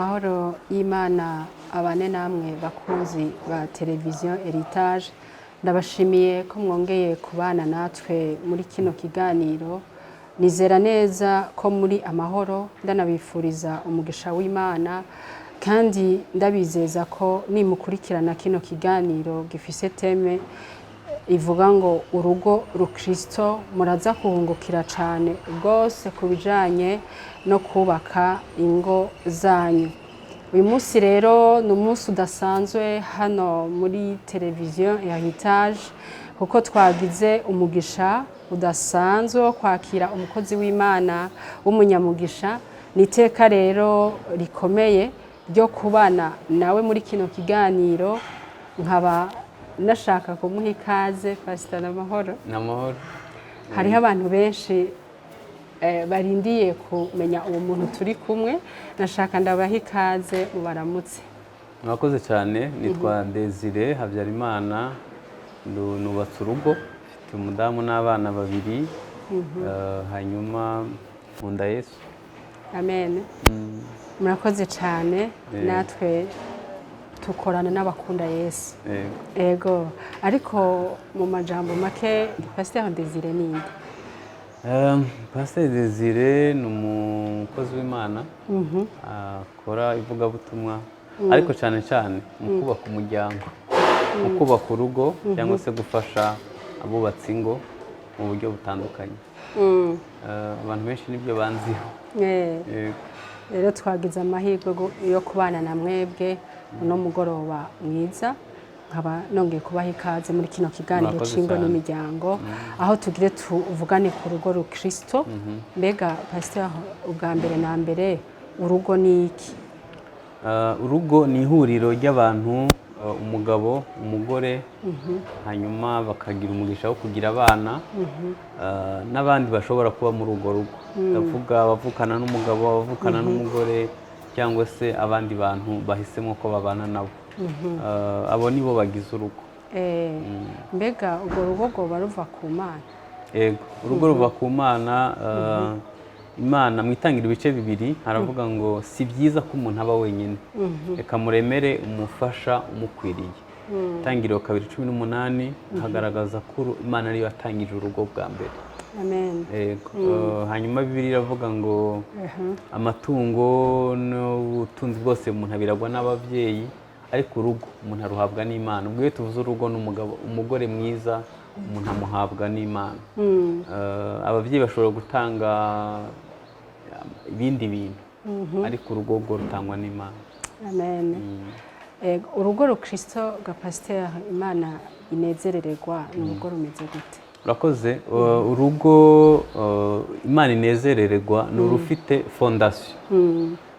Amahoro y'Imana abane namwe bakunzi ba televiziyo Heritage, ndabashimiye ko mwongeye kubana natwe muri kino kiganiro. Nizera neza ko muri amahoro, ndanabifuriza umugisha w'Imana kandi ndabizeza ko nimukurikirana kino kiganiro gifise teme ivuga ngo urugo rukristo, muraza kuhungukira cyane rwose ku bijanye no kubaka ingo zanyu. Uyu munsi rero ni umunsi udasanzwe hano muri televiziyo ya Heritage, kuko twagize umugisha udasanzwe wo kwakira umukozi w'Imana w'umunyamugisha. Niteka rero rikomeye ryo kubana nawe muri kino kiganiro, nkaba nashaka kumuha ikaze. Pastor Namahoro. Namahoro. Hariho abantu benshi barindiye kumenya uwo muntu turi kumwe, nashaka ndabaha ikaze mubaramutse. Mwakoze cyane. Nitwa Desire Habyarimana, nubatse urugo, mfite umudamu n'abana babiri, hanyuma nkunda Yesu. Amen. Murakoze cyane. Natwe tukorana n'abakunda Yesu. Ego. Ariko mu majambo make, Pastor Desire ninde? Pastor Desire ni umukozi w'Imana, akora ivugabutumwa, ariko cyane cyane mu kubaka umuryango, mu kubaka urugo, cyangwa se gufasha abubatsi ingo mu buryo butandukanye. Abantu benshi nibyo banziho. Rero twagize amahirwe yo kubana na mwebwe uno mugoroba mwiza, nkaba nongeye kubaha ikaze muri kino kiganiro cy'ingo n'imiryango, aho tugire tuvugane ku rugo rukristo. Mbega Pastor, ubwa mbere na mbere, urugo ni iki? Urugo ni ihuriro ry'abantu, umugabo, umugore, hanyuma bakagira umugisha wo kugira abana, n'abandi bashobora kuba muri urwo rugo. Ndavuga abavukana n'umugabo, abavukana n'umugore, cyangwa se abandi bantu bahisemo ko babana nabo. Abo nibo bagize urugo. Mbega urwo rugo rwoba ruva ku Mana? Yego, urugo ruva ku Mana. Imana mu itangira ibice bibiri haravuga ngo si byiza ko umuntu aba wenyine, reka muremere umufasha umukwiriye. Itangiriro 2:18 hagaragaza ko Imana ariyo yatangije urugo bwa mbere. Amen. Hanyuma Bibiliya iravuga ngo amatungo n'ubutunzi bwose umuntu abiragwa n'ababyeyi, ariko urugo umuntu aruhabwa n'Imana. Ubwo iyo tuvuze urugo n'umugabo, umugore mwiza, umuntu amuhabwa n'Imana. Ababyeyi bashobora gutanga ibindi bintu, ariko urugo rwo rutangwa n'Imana. Amen. Urugo rukristo ga Pastor, Imana inezerererwa, ni urugo rumeze gute? Urakoze. Urugo Imana inezerererwa ni urufite fondation,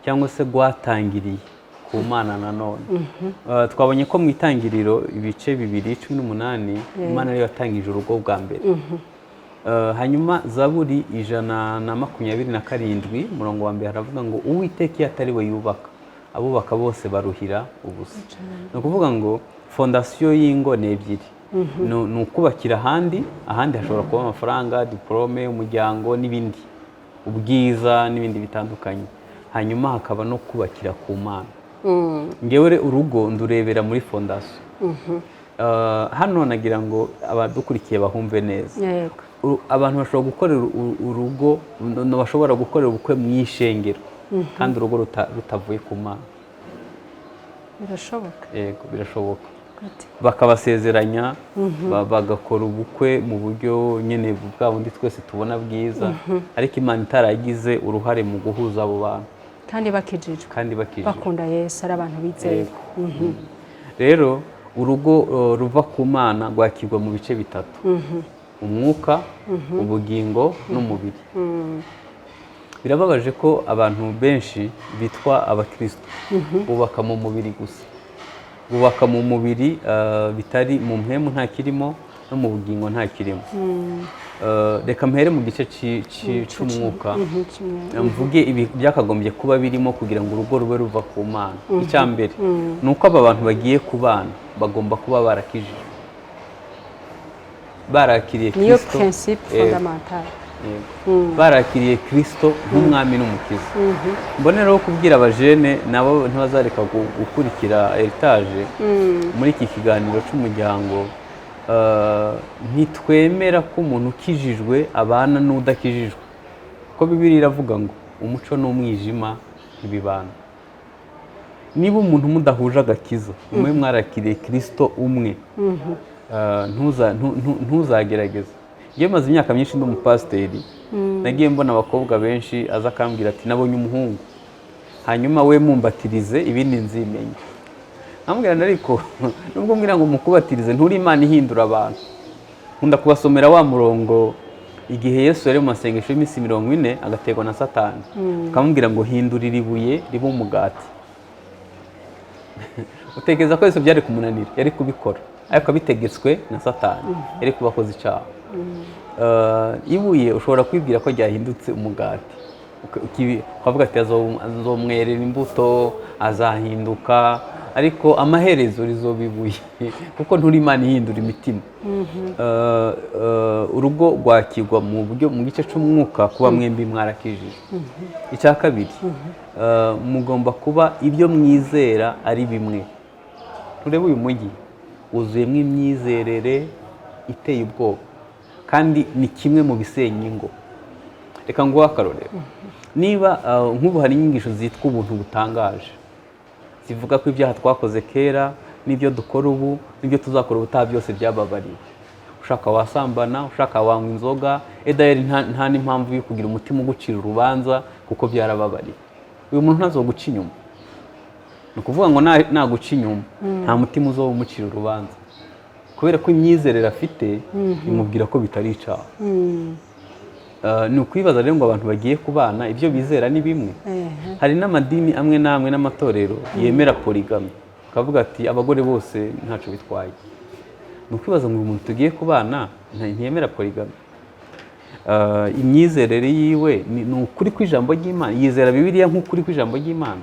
cyangwa se rwatangiriye ku Mana nanone. Twabonye ko mu itangiriro ibice 2:18 Imana ariyo yatangije urugo bwa mbere. Hanyuma Zaburi 127 umurongo wa mbere haravuga ngo Uwiteka iyo atari we yubaka, abubaka bose baruhira ubusa. Ni ukuvuga ngo fondasiyo y'ingo ni ebyiri. Ni ukubakira ahandi hashobora kuba amafaranga, diplome, umuryango n'ibindi, ubwiza n'ibindi bitandukanye. Hanyuma hakaba no kubakira ku Mana. Ngewe urugo ndurebera muri fondasiyo. Hano nagira ngo abadukurikiye bahumve neza. Abantu bashobora gukorera urugo, bashobora gukorera ubukwe mu ishengero, kandi urugo rutavuye ku Mana. Birashoboka? Yego, birashoboka. Bakabasezeranya, bagakora ubukwe mu buryo nyine bwa bundi twese tubona bwiza, ariko Imana itaragize uruhare mu guhuza abo bantu. Kandi bakijijwe, bakunda Yesu, ari abantu bizeye. Rero urugo ruva ku Mana rwakirwa mu bice bitatu: umwuka, ubugingo n'umubiri. Birababaje ko abantu benshi bitwa abakristo bubaka mu mubiri gusa, bubaka mu mubiri bitari mu mpemu nta kirimo, no mu bugingo nta kirimo. Reka mpere mu gice cy'umwuka, mvuge ibi byakagombye kuba birimo kugira ngo urugo rube ruva ku Mana. Icya mbere ni uko aba bantu bagiye kubana bagomba kuba barakijijwe, barakiriye Kristo. Niyo principe fondamentale. barakiriye kirisito nk'umwami n'umukiza. Mbonereho kubwira abajene nabo ntibazareka gukurikira Heritage muri iki kiganiro cy'umuryango. Ntitwemera ko umuntu ukijijwe abana n'udakijijwe, ko Bibiliya iravuga ngo umuco n'umwijima ntibibana. Niba umuntu mudahuje agakiza, mwe mwarakiriye kirisito umwe, ntuzagerageze. Iyo maze imyaka myinshi ndi umupasiteri, nagiye mbona abakobwa benshi aza akambwira ati nabonye umuhungu, hanyuma we mumbatirize ibindi nzimenya. Nkambwira ariko nubwo mbwira ngo mukubatirize nturi Imana ihindura abantu. Nkunda kubasomera wa murongo igihe Yesu yari mu masengesho y'iminsi 40 agategwa na Satani, akamubwira ngo hindurira ibuye ribe umugati. Utekereza ko Yesu byari kumunanira? Yari kubikora, ariko abitegetswe na Satani, yari kubakoza icyaha. Ibuye ushobora kwibwira ko ryahindutse umugati, ukavuga ati azomwerera imbuto, azahinduka, ariko amaherezo rizoba ibuye, kuko nturi Imana ihindura imitima. Urugo rwakirwa mu gice cy'umwuka kuba mwembi mwarakijije. Icya kabiri, mugomba kuba ibyo mwizera ari bimwe. Turebe uyu mujyi wuzuyemo imyizerere iteye ubwoba, kandi ni kimwe mu bisenya ingo. Reka nguhe akarorero. Niba nk'ubu hari inyigisho zitwa ubuntu butangaje, zivuga ko ibyaha twakoze kera n'ibyo dukora ubu n'ibyo tuzakora ubutaha byose byababariwe. Ushaka wasambana, ushaka wanywa inzoga, edayeri nta n'impamvu yo kugira umutima ugucira urubanza kuko byarababariwe. Uyu muntu ntazoguca inyuma. Ni ukuvuga ngo naguca inyuma nta mutima uzoba umucira urubanza, kubera ko imyizerere afite imubwira ko bitari icyaha. Ni ukwibaza rero ngo abantu bagiye kubana ibyo bizera ni bimwe. Hari n'amadini amwe n'amwe n'amatorero yemera polygamy, akavuga ati abagore bose ntacyo bitwaye. Ni ukwibaza ngo uyu muntu tugiye kubana ntiyemera polygamy. Imyizerere yiwe ni ukuri kw'ijambo ry'Imana, yizera Bibiliya nk'ukuri kw'ijambo ry'Imana.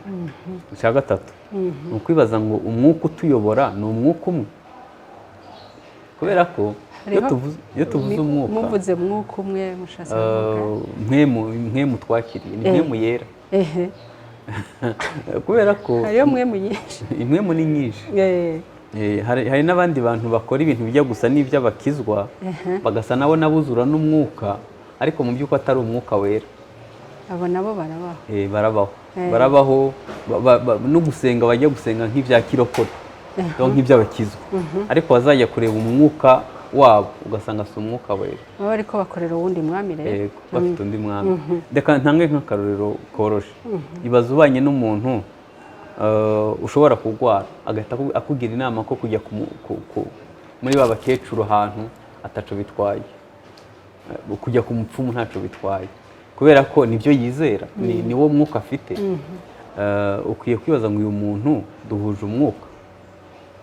Icya gatatu, ni ukwibaza ngo umwuka utuyobora ni umwuka umwe, kubera ko iyo tuvuze umwuka, muvuze umwuka umwe mushasa mwemu twakiriye ni mwemu yera. Kubera ko hariyo mwemu nyinshi, imwemu ni nyinshi. Hari n'abandi bantu bakora ibintu bijya gusa n'iby'abakizwa, bagasa nabo nabuzura n'umwuka, ariko mu by'uko atari umwuka wera. abo nabo barabaho. Barabaho no gusenga, bajya gusenga nk'ibya kirokore, nk'iby'abakizwa, ariko bazajya kureba umwuka wabo ugasanga si umwuka wera. Baba ariko bakorera uwundi mwami rero. Bafite undi mwami. Reka ntange nk'akarorero koroshe. Ibaze ubanye n'umuntu ushobora kurwara, agahita akugira inama ko kujya muri ba bakecuru ahantu ataco bitwaye, kujya ku mupfumu ntaco bitwaye, kubera ko nibyo yizera, ni wo mwuka afite. Ukwiye kwibaza ngo uyu muntu duhuje umwuka.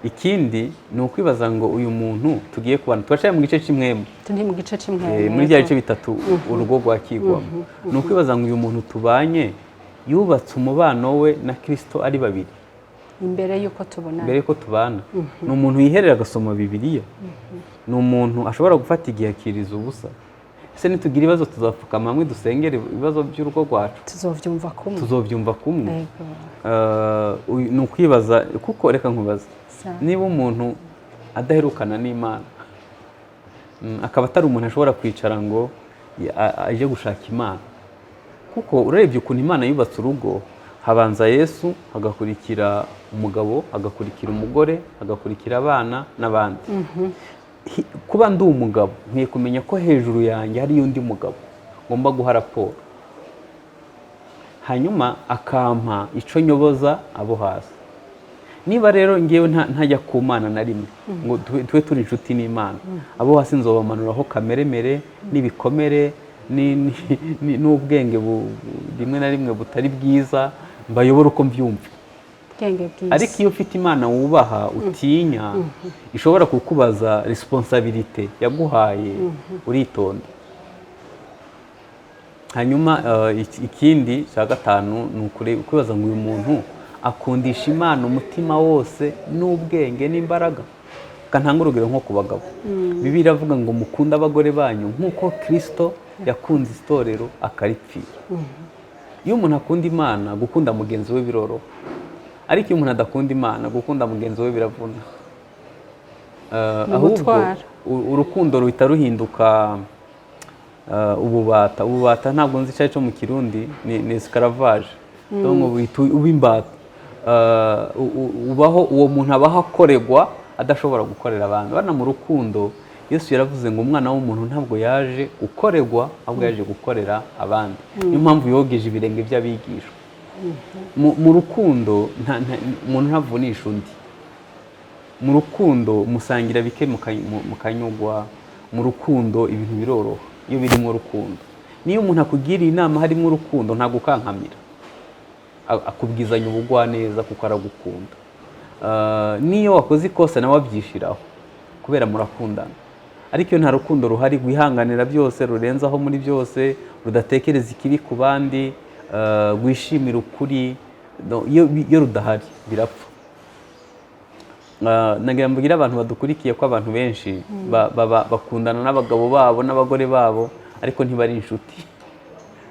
Ikindi ni ukwibaza ngo uyu muntu tugiye kubana, twacaye mu gice cy'imwemu, turi mu gice cy'imwemu, muri bya bice bitatu urugo rwakigwamo. Ni ukwibaza ngo uyu muntu tubanye yubatse umubano we na Kristo ari babiri imbere yuko tubana. Ni umuntu yiherera agasoma Bibiliya, ni umuntu ashobora gufata igihe akiriza ubusa. Ese nitugira ibibazo tuzapfukama hamwe dusengera ibibazo by'urugo rwacu, tuzobyumva kumwe. Ni ukwibaza, kuko reka nkubaza, niba umuntu adaherukana n'Imana, akaba atari umuntu ashobora kwicara ngo aje gushaka Imana, kuko urebye ukuntu Imana yubatse urugo, habanza Yesu, hagakurikira umugabo, hagakurikira umugore, hagakurikira abana n'abandi. Kuba ndi umugabo, nkwiye kumenya ko hejuru yanjye hari undi mugabo ngomba guha raporo, hanyuma akampa ico nyoboza abo hasi. Niba rero ngewe ntajya ku Mana na rimwe ngo tube turi inshuti n'Imana, abo hasi nzobamanuraho kameremere n'ibikomere n'ubwenge rimwe na rimwe butari bwiza, mbayobora uko mbyumva. Ariko iyo ufite Imana wubaha, utinya, ishobora kukubaza responsabilité yaguhaye, uritonda. Hanyuma ikindi cya gatanu ni ukwibaza ngo uyu muntu akundisha Imana umutima wose n'ubwenge n'imbaraga. Ntanga urugero nko ku bagabo, Bibiliya iravuga ngo mukunde abagore banyu nk'uko Kristo yakunze itorero akaripfira. Iyo umuntu akunda Imana, gukunda mugenzi we biroroha, ariko iyo umuntu adakunda Imana, gukunda mugenzi we biravuna. Ahubwo urukundo ruhita ruhinduka ububata. Ububata ntabwo nzi icyo ari cyo mu Kirundi, ni esclavage. Uba imbata. Uwo muntu abaho akorerwa adashobora gukorera abantu. Bana mu rukundo, Yesu yaravuze ngo umwana w'umuntu ntabwo yaje gukorerwa, ahubwo yaje gukorera abandi. Niyo mpamvu yogeje ibirenge by'abigishwa. Mu rukundo umuntu ntavunisha undi. Mu rukundo musangira bike mukanyugwa. Mu rukundo ibintu biroroha iyo biri mu rukundo. Niyo umuntu akugiriye inama harimo urukundo ntabwo ukankamira, akubwizanya ubugwaneza kuko aragukunda. Niyo wakoze ikosa nawe abyishiraho kubera murakundana. Ariko iyo nta rukundo ruhari rwihanganira byose, rurenzaho muri byose, rudatekereza ikibi ku bandi, rwishimira ukuri, iyo rudahari birapfa. Nagira mbwira abantu badukurikiye ko abantu benshi bakundana n'abagabo babo n'abagore babo, ariko ntibari inshuti.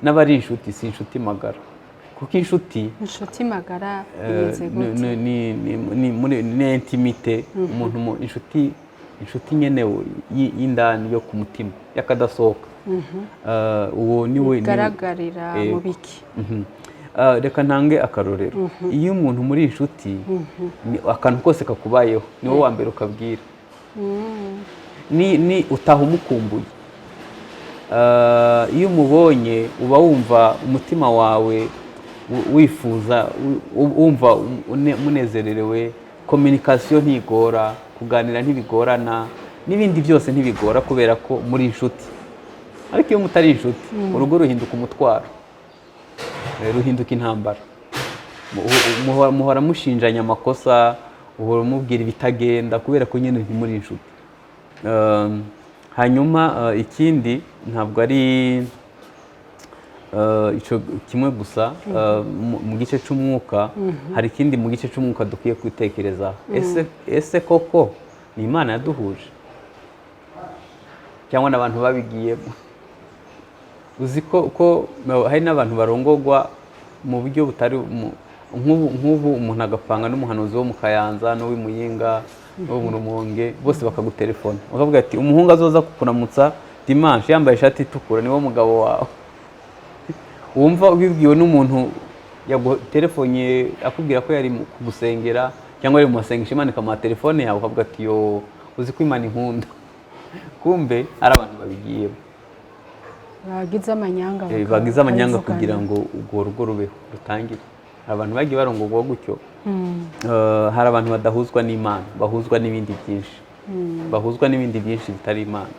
N'abari inshuti si inshuti magara, kuko inshuti magara ni intimite. Umuntu inshuti nyene y'indani yo ku mutima yakadasohoka. Uwo niwe igaragarira mu biki. Reka ntange akarorero. Iyo umuntu muri inshuti, akantu kose kakubayeho ni wowe wa mbere ukabwira. Ni utaha umukumbuye. Iyo umubonye uba wumva umutima wawe wifuza, wumva munezererewe. Communication ntigora, kuganira ntibigorana, n'ibindi byose ntibigora kubera ko muri inshuti. Ariko iyo mutari inshuti, urugo ruhinduka umutwaro, ruhinduka intambara. Muhora mushinjanya amakosa, uhora mubwira ibitagenda kubera ko nyine ntimuri inshuti. Hanyuma ikindi ntabwo ari icyo kimwe gusa. Mu gice cy'umwuka hari ikindi mu gice cy'umwuka dukwiye kwitekerezaho. Ese koko ni Imana yaduhuje cyangwa n'abantu babigiyemo? Uzi ko hari n'abantu barongorwa mu buryo butari nk'ubu umuntu agapanga n'umuhanuzi wo mu Kayanza n'uw'i Muyinga n'uwo mu Rumonge, bose bakagutelefona bakavuga ati umuhungu azoza kukuramutsa dimanche yambaye ishati itukura niwo mugabo wawe. Wumva ubibwiwe n'umuntu yagutelefoniye akubwira ko yari kugusengera cyangwa ari mu masengesho, Imana ikamuha telefone yawe ukavuga ati yo uzi ko Imana inkunda. Kumbe ari abantu babigiyemo, bagize amanyanga kugira ngo urwo rugo rubeho rutangire. Abantu bagiye barongorwa gutyo. Hari abantu badahuzwa n'Imana, bahuzwa n'ibindi byinshi, bahuzwa n'ibindi byinshi bitari Imana.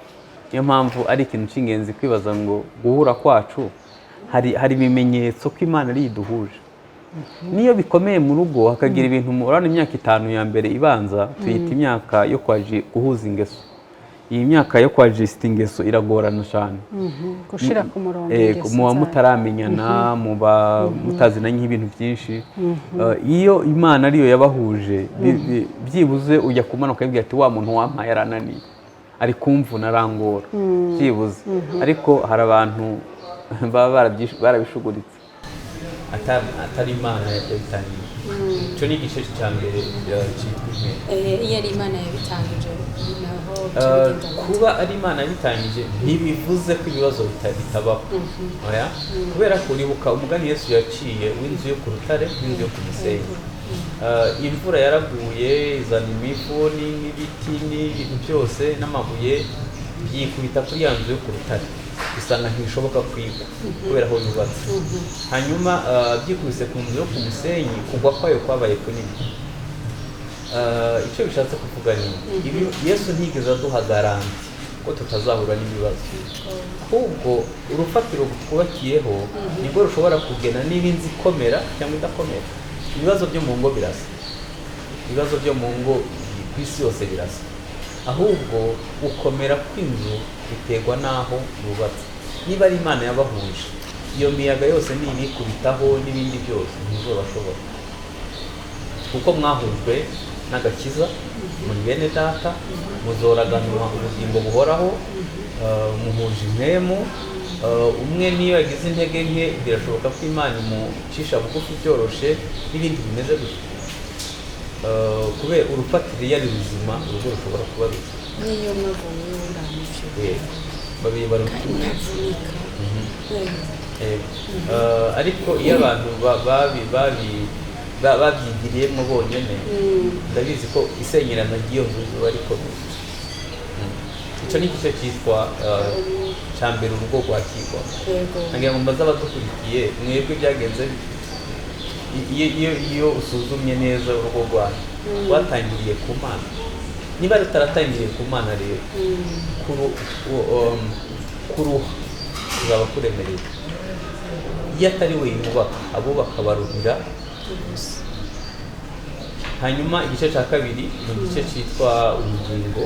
Niyo mpamvu ari ikintu cy'ingenzi kwibaza ngo guhura kwacu hari ibimenyetso ko Imana ari iduhuje. Niyo bikomeye mu rugo hakagira ibintu, urabona imyaka 5 ya mbere ibanza tuyita imyaka yo guhuza ingeso. Iyi myaka yo kwajisita ingeso iragorana cyane. Gushira ku murongo muba mutaramenyana, muba mutazinanye ibintu byinshi. Iyo Imana ariyo yabahuje, byibuze ujya kumanuka ukabwira ati wa muntu wampaye yarananiye, ari kumvuna arangora byibuze. Ariko hari abantu baba barabishuguritse atari Imana yabitangije. Icyo ni igice cya mbere cyitwa intego. Iyo ari Imana yabitangije naho kuba ari Imana yabitangije ntibivuze ko ibibazo bitabaho. Kubera ko uribuka umugani Yesu yaciye w'inzu yo ku rutare n'inzu yo ku musenyi. Imvura yaraguye izana imivuni n'ibiti n'ibintu byose n'amabuye byikubita kuri ya nzu yo ku rutare, bisanga ntibishoboka kwiga kubera aho yubatse. Hanyuma byikubise ku nzu yo ku musenyi, kugwa kwayo kwabaye kunini. Icyo bishatse kuvuga ni Yesu ntigeze aduha garanti ko tutazahura n'ibibazo, ahubwo urufatiro twubakiyeho nibwo rushobora kugena niba inzu ikomera cyangwa idakomera. Ibibazo byo mu ngo birasa, ibibazo byo mu ngo ku isi yose birasa, ahubwo gukomera kw'inzu biterwa n'aho yubatse. Niba ari Imana yabahuje, iyo miyaga yose nibikubitaho n'ibindi byose ntizobashobora, kuko mwahujwe n'agakiza, muri bene data, muzoraganwa ubugingo buhoraho, muhuje impemu, umwe niyo yagize intege nke birashoboka ko Imana imucisha bugufi byoroshye n'ibindi bimeze gutyo. Kubera urufatiro iyo ari ruzima urugo rushobora kuba ruzima n'iyo mwavomye urangije babiri barutuye. Ariko iyo abantu babyigiriyemo bonyine ndabizi ko isenyerana ry'iyo nzu riba rikomeye. Icyo ni igice cyitwa cya mbere urugo rwakirwa. Nagira ngo mbaze abadukurikiye mwebwe byagenze iyo usuzumye neza urugo rwanyu rwatangiriye ku Mana. Niba rutaratangiriye ku Mana rero kuruha uzaba kuremereye. Iyo atari we yubaka abubaka baruhira. Hanyuma igice cya kabiri ni igice cyitwa ubugingo.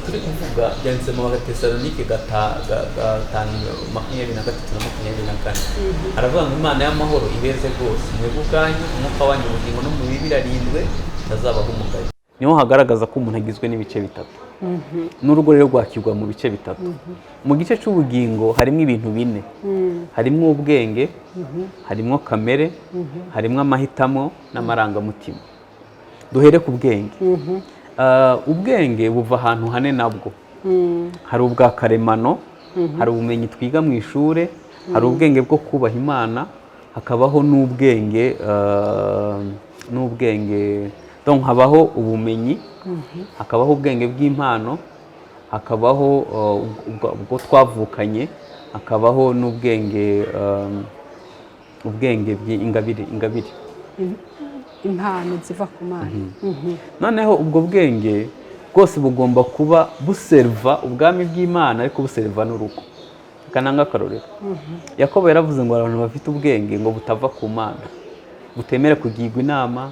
Turi kuvuga byanditse mu Batesalonike 5:23-24. Aravuga ngo Imana y'amahoro ibeze rwose mwebwe ubwanyu umwuka wanyu ubugingo n'umubiri birarindwe ntazabaho umugayo. Niho hagaragaza ko umuntu agizwe n'ibice bitatu. N'urugo rero rwakirwa mu bice bitatu. Mu gice cy'ubugingo harimo ibintu bine. Harimo ubwenge, harimo kamere, harimo amahitamo n'amarangamutima. Duhere ku bwenge. Ubwenge buva ahantu hane nabwo. Hari ubwa karemano, hari ubumenyi twiga mu ishuri, hari ubwenge bwo kubaha Imana, hakabaho n'ubwenge donc habaho ubumenyi, hakabaho ubwenge bw'impano, hakabaho ubwo twavukanye, hakabaho n'ubwenge bw'ingabire impano ziva ku Mana. Noneho ubwo bwenge bwose bugomba kuba buserva ubwami bw'Imana ariko buserva n'urugo. Kananga akarorero. Yakobo yaravuze ngo abantu bafite ubwenge ngo butava ku Mana, butemera kugirwa inama,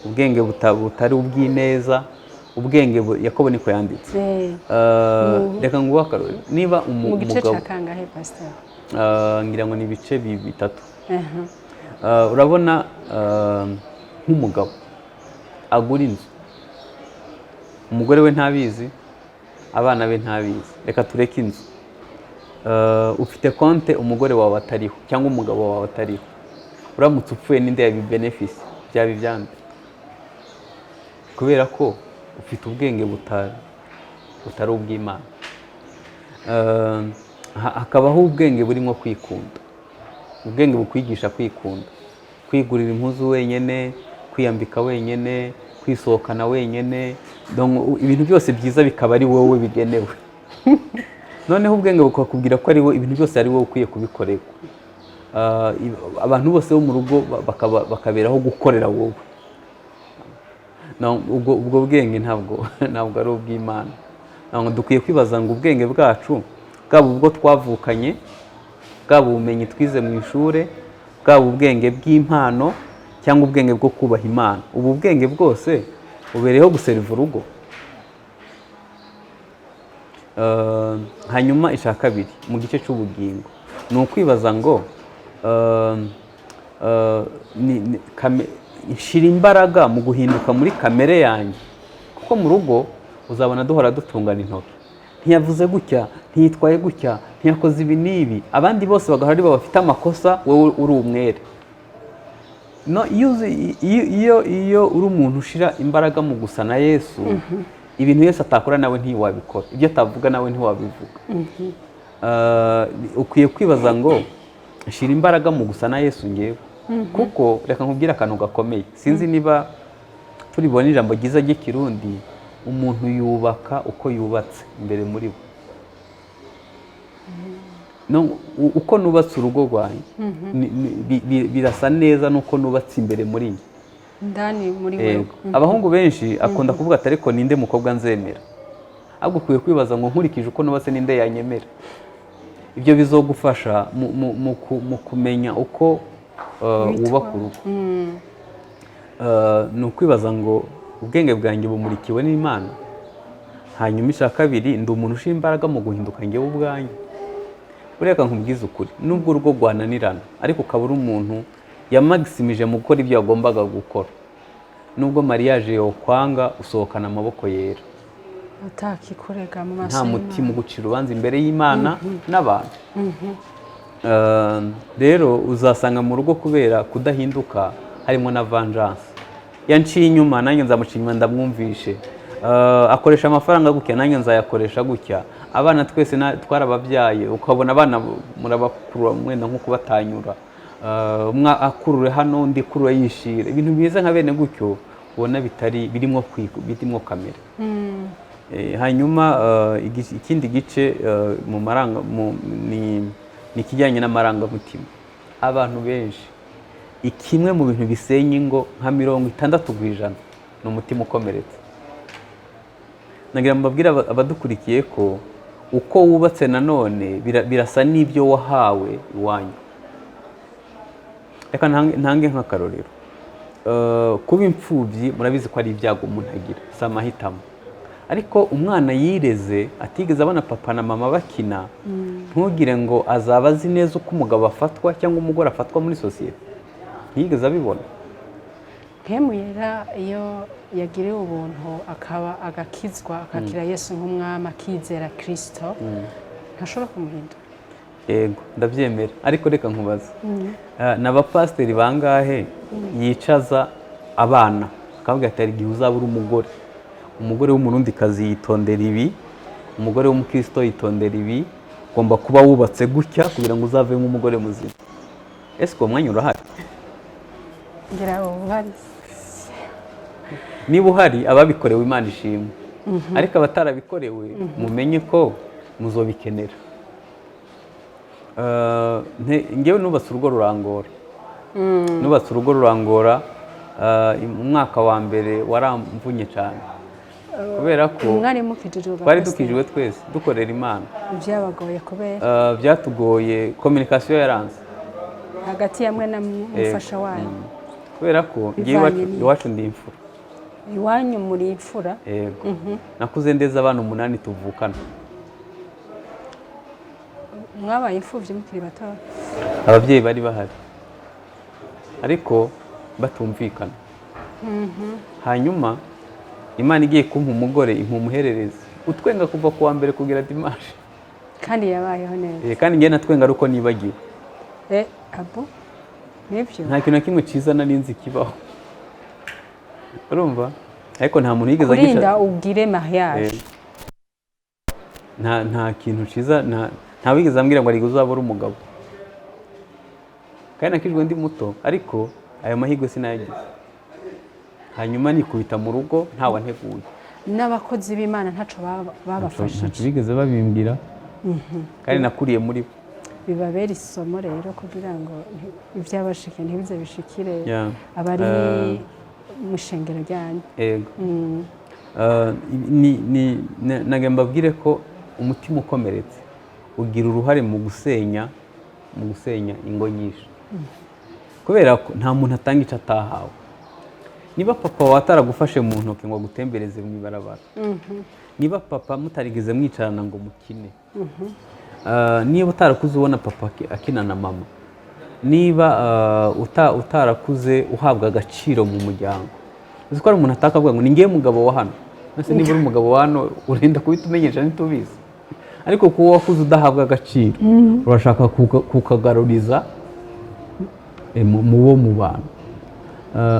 ubwenge butari ubw'ineza, ubwenge Yakobo niko yanditse. Reka nguhe akarorero. Niba mu gice cya kangahe pastor? Ngira ngo ni ibice bitatu. Urabona nk'umugabo agura inzu, umugore we ntabizi, abana be ntabizi. Reka tureke inzu. Ufite konte umugore wawe atariho cyangwa umugabo wawe atariho, uramutse upfuye n'inde yabi benefisi byaba ibyande? Kubera ko ufite ubwenge butari ubw'Imana. Hakabaho ubwenge burimo kwikunda. Ubwenge bukwigisha kwikunda, kwigurira impuzu wenyine, kwiyambika wenyine, kwisohokana wenyine, ibintu byose byiza bikaba ari wowe bigenewe. Noneho ubwenge bukakubwira ko ari wowe, ibintu byose ari wowe ukwiye kubikorerwa. Abantu bose bo mu rugo bakaberaho gukorera wowe. Ubwo bwenge ntabwo ari ubw'Imana. Dukwiye kwibaza ngo ubwenge bwacu, bwaba ubwo twavukanye, bwaba ubumenyi twize mu ishuri, bwaba ubwenge bw'impano cyangwa ubwenge bwo kubaha Imana, ubu bwenge bwose bubereyeho guseriva urugo. Hanyuma icya kabiri mu gice cy'ubugingo ni ukwibaza ngo nshyira imbaraga mu guhinduka muri kamere yanjye, kuko mu rugo uzabona duhora dutungana intoki. Ntiyavuze gutya, ntiyitwaye gutya, ntiyakoze ibi n'ibi, abandi bose bagahora ari bo bafite amakosa, wowe uri umwere. Iyo uri umuntu ushyira imbaraga mu gusa na Yesu, ibintu Yesu atakora nawe ntiwabikora, ibyo atavuga nawe ntiwabivuga. Ukwiye kwibaza ngo shyira imbaraga mu gusa na Yesu ngewe, kuko reka nkubwire akantu gakomeye. Sinzi niba turibona ijambo ryiza ry'ikirundi, umuntu yubaka uko yubatse imbere muri bo. Uko nubatse urugo rwanjye birasa neza nuko nubatse imbere muri njye. Ndani muri wewe. Abahungu benshi akunda kuvuga ati ariko ninde mukobwa nzemera. Ahubwo ukwiye kwibaza ngo nkurikije uko nubatse ninde yanyemera. Ibyo bizogufasha mu kumenya uko wubaka urugo. Ni ukwibaza ngo ubwenge bwanjye bumurikiwe n'Imana. Hanyuma icya kabiri, ndi umuntu ushyira imbaraga mu guhinduka ngewe ubwanjye. Ureka nkubwize ukuri, nubwo urugo rwananirana ariko ukaba uri umuntu yamagisimije mu gukora ibyo yagombaga gukora. Nubwo mariage yokwanga usohokana amaboko yera. atakikurega mu maso nta mutima ugucira urubanza imbere y'Imana n'abantu. Rero uzasanga mu rugo kubera kudahinduka harimo na vengeance. Yanciye inyuma nanjye nzamuca inyuma ndamwumvishe. Akoresha amafaranga gutya nanjye nzayakoresha gutya. Abana twese twarababyaye ukabona abana murabakurura mwenda nko kubatanyura. Umwe akurure hano undi kurura yishira. Ibintu biza nka bene gutyo ubona birimo kamera. Hanyuma ikindi gice ni ikijyanye n'amarangamutima. Abantu benshi ikimwe mu bintu bisenya ingo nka 60% ni umutima ukomeretse. Nagira mbabwira abadukurikiye ko uko wubatse nanone birasa n'ibyo wahawe iwanyu. Reka ntange nk'akarorero. Kuba imfubyi murabizi ko ari ibyago umuntu agira, si amahitamo. Ariko umwana yireze atigeze abona papa na mama bakina, ntugire ngo azaba azi neza uko umugabo afatwa cyangwa umugore afatwa muri sosiyete. Ntiyigeze abibona. Nkemuyera iyo yagiriwe ubuntu akaba agakizwa akakira Yesu nk'umwami akizera Kristo, ntashobora kumuhindura. Yego ndabyemera, ariko reka nkubaza. N'abapasiteri bangahe yicaza abana akavuga ati hari igihe uzabura umugore w'umurundikazi yitondera ibi, umugore w'umukristo yitondera ibi, ugomba kuba wubatse gutya kugira ngo uzavemo umugore muzima. Ese uwo mwanya urahari? Ngira uhari. Niba uhari ababikorewe Imana ishimwe, ariko abatarabikorewe mumenye ko muzobikenera. Ngewe nubatse urugo rurangora. Umwaka wa mbere waramvunye cyane kubera ko twari dukijwe twese dukorera Imana. Byabagoye kubera byatugoye, communication yaranze hagati yamwe na mufasha wanyu kubera ko iwacu ndi imfura. Iwanyu muri imfura? Yego. Nakuze ndeza abana 8 tuvukana. Mwabaye imfubyi mukiri bato? Ababyeyi bari bahari ariko batumvikana. Hanyuma Imana igiye kumpa umugore impa umuhererezi utwenga kuva ku wa mbere kugera dimanche, kandi yabayeho neza. Kandi ngiye natwenga ari uko nibagiwe. Abo nibyo nta kintu na kimwe cyiza nari nzi kibaho, urumva? Ariko nta muntu yigeze kurinda ubwire mariage. Nta kintu cyiza, nta wigeze ambwira ngo ari uzabura umugabo. Kandi nakijwe ndi muto, ariko ayo mahirwe sinayagize. Hanyuma nikubita mu rugo ntawe nteguye. N'abakozi b'Imana ntaco babafashije. Ntaco bigeze babimbwira. Kandi nakuriye muri bo. Bibabera isomo rero kugira ngo ibyabashike ntibize bishikire abari mu shengero ryanyu. Yego. Nagira mbabwire ko umutima ukomeretse ugira uruhare mu gusenya ingo nyinshi. Kubera ko nta muntu atanga icyo atahawe. Niba papa wataragufashe mu ntoki ngo agutembereze mu ibarabara, niba papa mutarigeze mwicarana ngo mukine, niba utarakuze ubona papa akina na mama, niba utarakuze uhabwa agaciro mu muryango, uzi ko ari umuntu atakavuga ngo ni ngiye mugabo wa hano. Ese niba uri umugabo wa hano urinda kubitumenyesha ntitubizi. Ariko kuba wakuze udahabwa agaciro urashaka kukagaruriza mu bo mu bantu.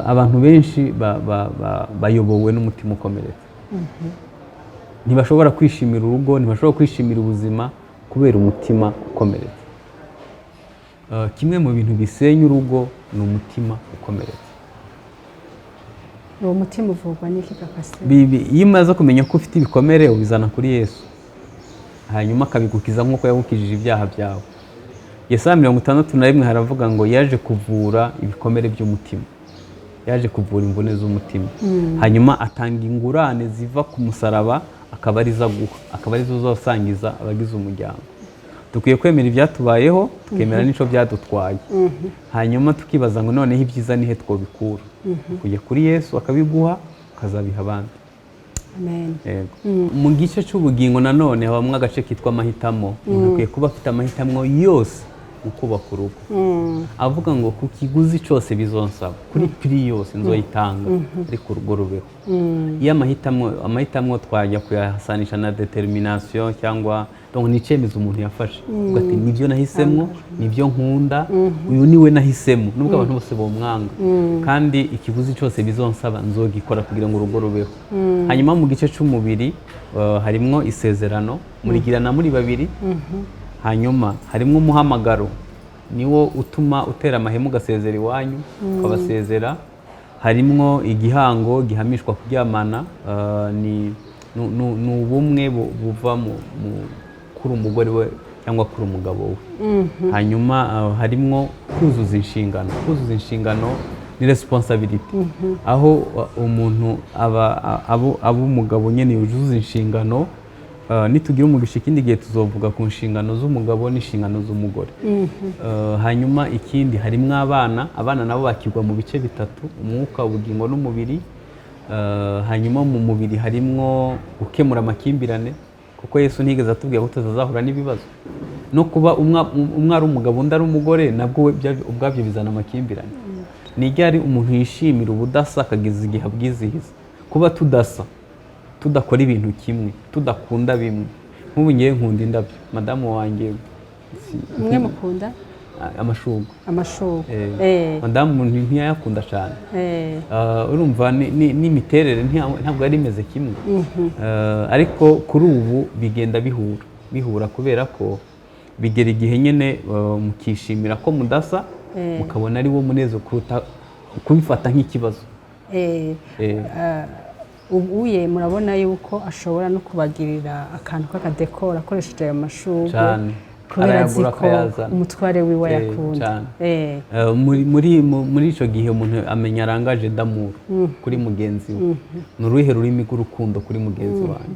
Abantu benshi bayobowe n'umutima ukomeretse. Ntibashobora kwishimira urugo, ntibashobora kwishimira ubuzima kubera umutima ukomeretse. Kimwe mu bintu bisenya urugo ni umutima ukomeretse. Uwo mutima uvugwa n'iki gakase? Iyo umaze kumenya ko ufite ibikomere ubizana kuri Yesu, hanyuma akabigukiza nk'uko yagukijije ibyaha byawe. Yesaya 61 haravuga ngo yaje kuvura ibikomere by'umutima, yaje kuvura imvune z'umutima. Hanyuma atanga ingurane ziva ku musaraba, akaba arizo aguha, akaba arizo uzosangiza abagize umuryango. Dukwiye kwemera ibyatubayeho, tukemera n'ico byadutwaye. Hanyuma tukibaza ngo noneho ibyiza nihe twobikura. Kujya kuri Yesu akabiguha, ukazabiha abandi. Amen. Mu gice cy'ubugingo nanone habamwe agace kitwa amahitamo. Dukwiye kuba afite amahitamo yose mu kubaka urugo avuga ngo ku kiguzi cyose bizonsaba kuri piri yose nzoyitanga ariko urugo rubeho. Iyo amahitamo twajya kuyasanisha na determination cyangwa donc ni icyemezo umuntu yafashe ati nibyo nahisemo nibyo nkunda uyu niwe nahisemo nubwo abantu bose bomwanga kandi ikiguzi cyose bizonsaba nzogikora kugira ngo urugo rubeho. Hanyuma mu gice cy'umubiri harimo isezerano murigirana muri babiri, hanyuma harimo umuhamagaro niwo utuma utera amahema ugasezera iwanyu ukabasezera, harimo igihango gihamishwa kuryamana ni ubumwe buva kuri umugore we cyangwa kuri umugabo we. Hanyuma harimo kuzuza inshingano ni responsibility aho umuntu aba umugabo nyene yuzuza inshingano. Nitugira umugisha ikindi gihe tuzovuga ku nshingano z'umugabo n'inshingano z'umugore. Hanyuma ikindi harimo abana nabo bakirwa mu bice bitatu: umwuka, ubugingo n'umubiri. Hanyuma mu mubiri harimo gukemura amakimbirane kuko Yesu ntigeze atubwira ko tutazahura n'ibibazo no kuba umwe ari umugabo undi ari umugore nabwo ubwabyo bizana amakimbirane. Ni ryari umuntu yishimira ubudasa akageza igihe abwizihiza. Kuba tudakora ibintu kimwe, tudakunda bimwe. Nk'ubu ngiye nkunda indabyo, madamu wanjye mwe mukunda amashurwe. Madamu ntiyayakunda cyane. Urumva n'imiterere ntabwo yari imeze kimwe. Ariko kuri ubu bigenda bihura kubera ko bigera igihe nyine mukishimira ko mudasa mukabona ari wo munezero kuruta kubifata nk'ikibazo. Ubuye murabona yuko ashobora no kubagirira akantu k'akadekora akoresheje ayo mashurwe kubera ziko umutware wiwe yakunda. Muri icyo gihe umuntu amenya arangaje d'amour kuri mugenzi we. Ni uruhe rurimi rw'urukundo kuri mugenzi wanyu.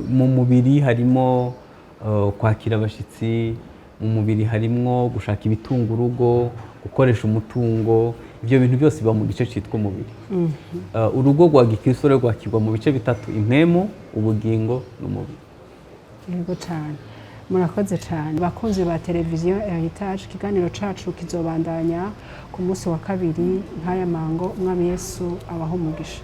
Mu mubiri harimo kwakira abashyitsi, mu mubiri harimo gushaka ibitunga urugo, gukoresha umutungo. Ibyo bintu byose biba mu gice cyitwa umubiri. Urugo rwa gikristo rero rwakirwa mu bice bitatu: impwemu, ubugingo n'umubiri. Yego cyane, murakoze cyane bakunzi ba televiziyo Heritage. Ikiganiro cacu kizobandanya ku munsi wa kabiri nk'aya mango. Umwami Yesu abaho umugisha.